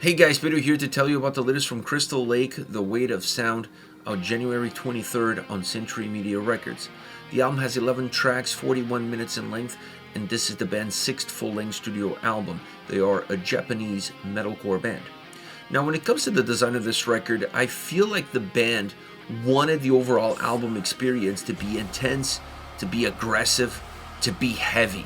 Hey guys, Peter here to tell you about the latest from Crystal Lake, The Weight of Sound, out January 23rd on Century Media Records. The album has 11 tracks, 41 minutes in length, and this is the band's sixth full-length studio album. They are a Japanese metalcore band. Now, when it comes to the design of this record, I feel like the band wanted the overall album experience to be intense, to be aggressive, to be heavy.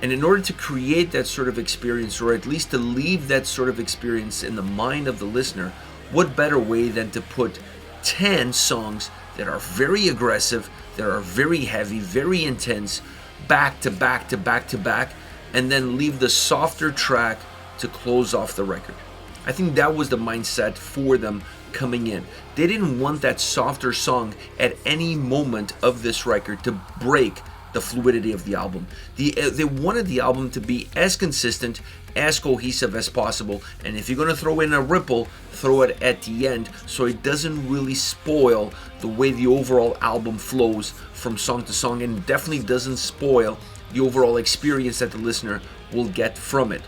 And in order to create that sort of experience, or at least to leave that sort of experience in the mind of the listener, what better way than to put 10 songs that are very aggressive, that are very heavy, very intense, back to back to back to back, and then leave the softer track to close off the record. I think that was the mindset for them coming in. They didn't want that softer song at any moment of this record to break the fluidity of the album. They wanted the album to be as consistent, as cohesive as possible, and if you're going to throw in a ripple, throw it at the end so it doesn't really spoil the way the overall album flows from song to song, and definitely doesn't spoil the overall experience that the listener will get from it.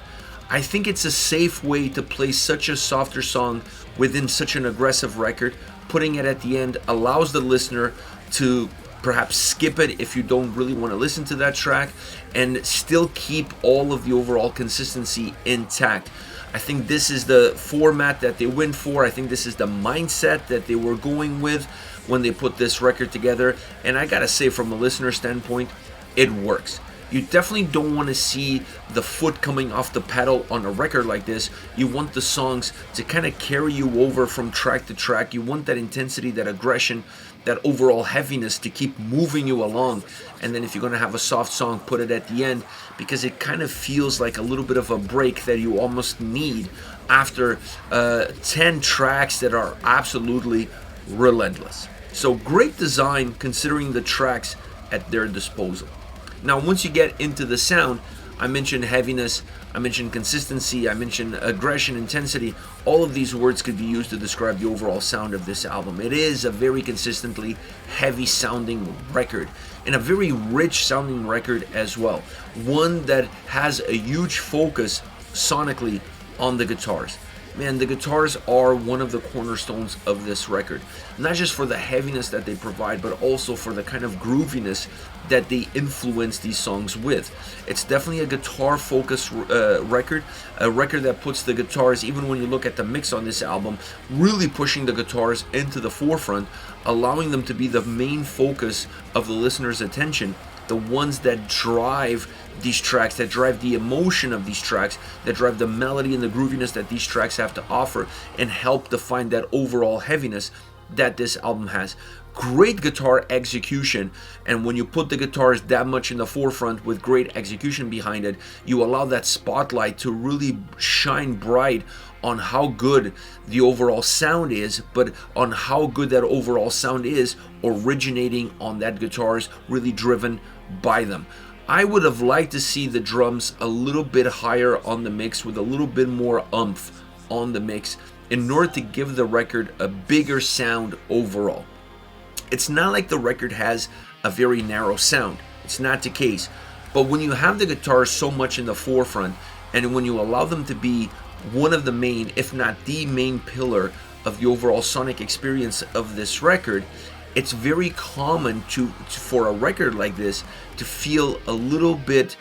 I think it's a safe way to play such a softer song within such an aggressive record. Putting it at the end allows the listener to perhaps skip it if you don't really want to listen to that track, and still keep all of the overall consistency intact. I think this is the format that they went for. I think this is the mindset that they were going with when they put this record together, and I gotta say, from a listener standpoint, it works. You definitely don't want to see the foot coming off the pedal on a record like this. You want the songs to kind of carry you over from track to track. You want that intensity, that aggression, that overall heaviness to keep moving you along. And then if you're going to have a soft song, put it at the end, because it kind of feels like a little bit of a break that you almost need after 10 tracks that are absolutely relentless. So great design considering the tracks at their disposal. Now, once you get into the sound, I mentioned heaviness, I mentioned consistency, I mentioned aggression, intensity. All of these words could be used to describe the overall sound of this album. It is a very consistently heavy sounding record, and a very rich sounding record as well. One that has a huge focus sonically on the guitars. Man, the guitars are one of the cornerstones of this record. Not just for the heaviness that they provide, but also for the kind of grooviness that they influence these songs with. It's definitely a guitar-focused record, a record that puts the guitars, even when you look at the mix on this album, really pushing the guitars into the forefront, allowing them to be the main focus of the listener's attention, the ones that drive these tracks, that drive the emotion of these tracks, that drive the melody and the grooviness that these tracks have to offer, and help define that overall heaviness that this album has. Great guitar execution, and when you put the guitars that much in the forefront with great execution behind it, you allow that spotlight to really shine bright on how good the overall sound is, but on how good that overall sound is originating on that guitars, really driven by them. I would have liked to see the drums a little bit higher on the mix, with a little bit more oomph on the mix, in order to give the record a bigger sound overall. It's not like the record has a very narrow sound. It's not the case. But when you have the guitars so much in the forefront, and when you allow them to be one of the main, if not the main pillar of the overall sonic experience of this record, it's very common for a record like this to feel a little bit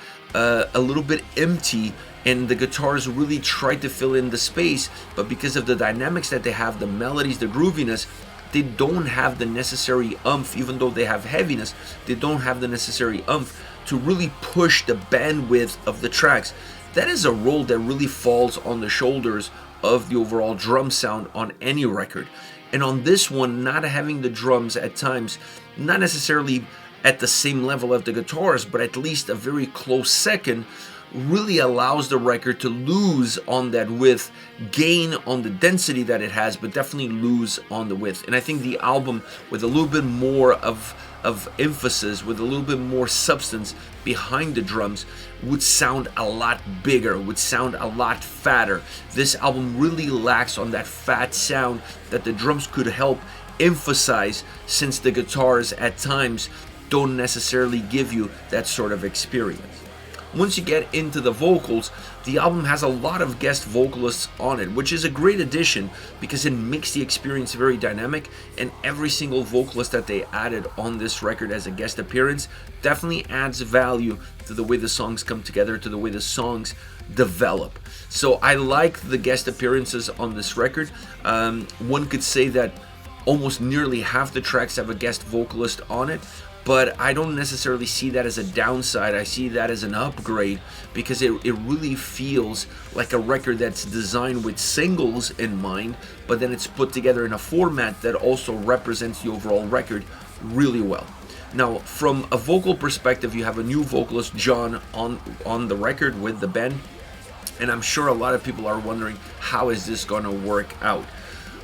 empty, and the guitars really try to fill in the space, but because of the dynamics that they have, the melodies, the grooviness, they don't have the necessary oomph. Even though they have heaviness, they don't have the necessary oomph to really push the bandwidth of the tracks. That is a role that really falls on the shoulders of the overall drum sound on any record. And on this one, not having the drums at times, not necessarily at the same level of the guitars, but at least a very close second, really allows the record to lose on that width, gain on the density that it has, but definitely lose on the width. And I think the album, with a little bit more of emphasis, with a little bit more substance behind the drums, would sound a lot bigger, would sound a lot fatter. This album really lacks on that fat sound that the drums could help emphasize, since the guitars at times don't necessarily give you that sort of experience. Once you get into the vocals, the album has a lot of guest vocalists on it, which is a great addition because it makes the experience very dynamic, and every single vocalist that they added on this record as a guest appearance definitely adds value to the way the songs come together, to the way the songs develop. So I like the guest appearances on this record. One could say that almost nearly half the tracks have a guest vocalist on it, but I don't necessarily see that as a downside. I see that as an upgrade because it really feels like a record that's designed with singles in mind, but then it's put together in a format that also represents the overall record really well. Now, from a vocal perspective, you have a new vocalist, John, on the record with the band, and I'm sure a lot of people are wondering, how is this going to work out?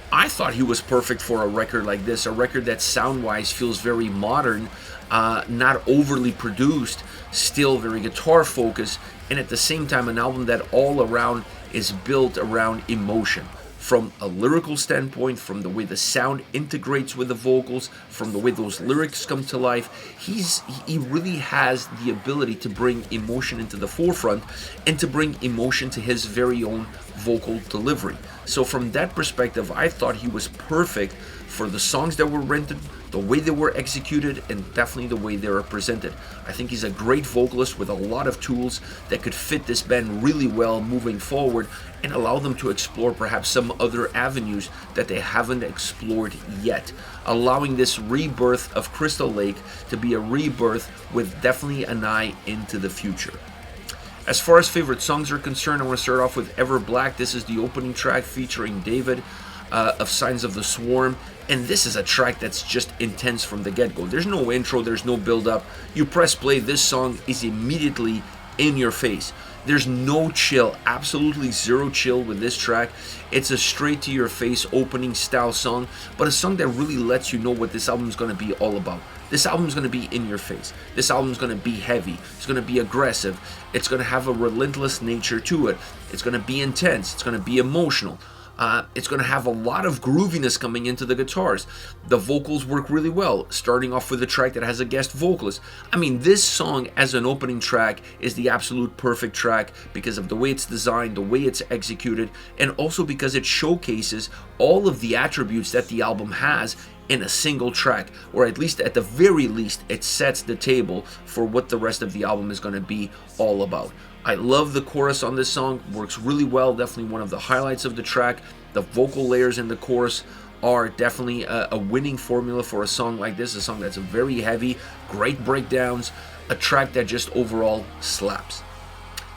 I thought he was perfect for a record like this, a record that sound-wise feels very modern, not overly produced, still very guitar-focused, and at the same time an album that all around is built around emotion. From a lyrical standpoint, from the way the sound integrates with the vocals, from the way those lyrics come to life, he really has the ability to bring emotion into the forefront and to bring emotion to his very own vocal delivery. So from that perspective, I thought he was perfect for the songs that were written, the way they were executed, and definitely the way they were presented. I think he's a great vocalist with a lot of tools that could fit this band really well moving forward and allow them to explore perhaps some other avenues that they haven't explored yet, allowing this rebirth of Crystal Lake to be a rebirth with definitely an eye into the future. As far as favorite songs are concerned, I want to start off with Ever Black. This is the opening track featuring David of Signs of the Swarm, and this is a track that's just intense from the get-go. There's no intro, there's no build-up. You press play, this song is immediately in your face. There's no chill, absolutely zero chill with this track. It's a straight to your face opening style song, but a song that really lets you know what this album is going to be all about. This album is going to be in your face. This album is going to be heavy. It's going to be aggressive. It's going to have a relentless nature to it. It's going to be intense. It's going to be emotional. It's going to have a lot of grooviness coming into the guitars. The vocals work really well, starting off with a track that has a guest vocalist. I mean, this song as an opening track is the absolute perfect track because of the way it's designed, the way it's executed, and also because it showcases all of the attributes that the album has in a single track, or at least at the very least it sets the table for what the rest of the album is going to be all about. I love the chorus on this song, works really well, definitely one of the highlights of the track. The vocal layers in the chorus are definitely a winning formula for a song like this, a song that's very heavy, great breakdowns, a track that just overall slaps.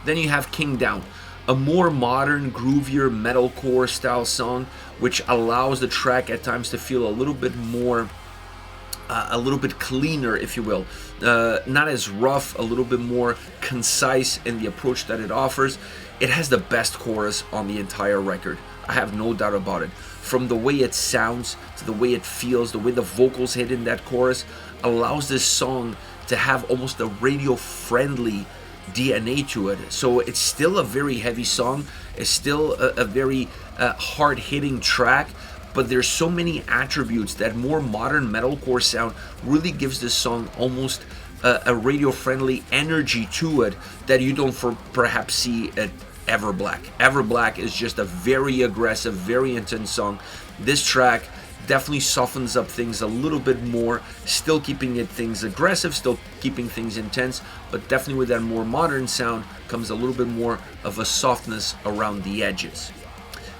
Then you have King Down, a more modern, groovier metalcore style song, which allows the track at times to feel a little bit more, a little bit cleaner, if you will. Not as rough, a little bit more concise in the approach that it offers. It has the best chorus on the entire record. I have no doubt about it. From the way it sounds, to the way it feels, the way the vocals hit in that chorus, allows this song to have almost a radio-friendly DNA to it. So it's still a very heavy song. It's still a very hard-hitting track, but there's so many attributes that more modern metalcore sound really gives this song almost a radio-friendly energy to it that you don't perhaps see at Ever Black. Ever Black is just a very aggressive, very intense song. This track definitely softens up things a little bit more, still keeping things aggressive, still keeping things intense, but definitely with that more modern sound comes a little bit more of a softness around the edges.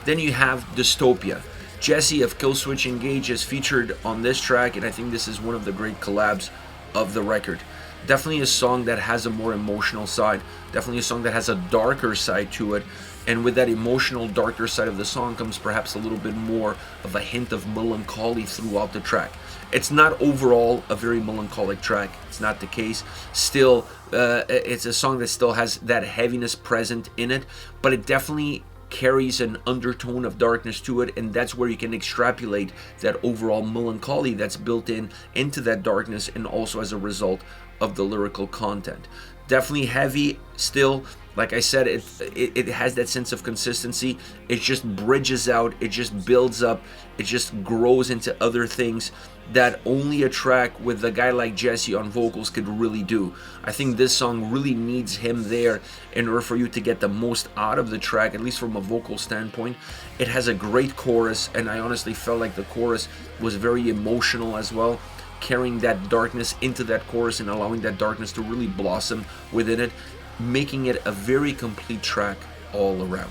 Then you have Dystopia. Jesse of Killswitch Engage is featured on this track, and I think this is one of the great collabs of the record. Definitely a song that has a more emotional side, definitely a song that has a darker side to it, and with that emotional, darker side of the song comes perhaps a little bit more of a hint of melancholy throughout the track. It's not overall a very melancholic track, it's not the case. Still, it's a song that still has that heaviness present in it, but it definitely carries an undertone of darkness to it, and that's where you can extrapolate that overall melancholy that's built into that darkness, and also as a result of the lyrical content. Definitely heavy still, Like I said, it has that sense of consistency. It just bridges out, it just builds up, it just grows into other things that only a track with a guy like Jesse on vocals could really do. I think this song really needs him there in order for you to get the most out of the track, at least from a vocal standpoint. It has a great chorus, and I honestly felt like the chorus was very emotional as well, carrying that darkness into that chorus and allowing that darkness to really blossom within it, making it a very complete track all around.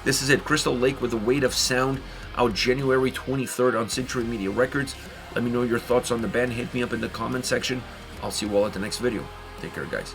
This is it, Crystal Lake with The Weight of Sound, out January 23rd on Century Media Records. Let me know your thoughts on the band. Hit me up in the comment section. I'll see you all at the next video. Take care, guys.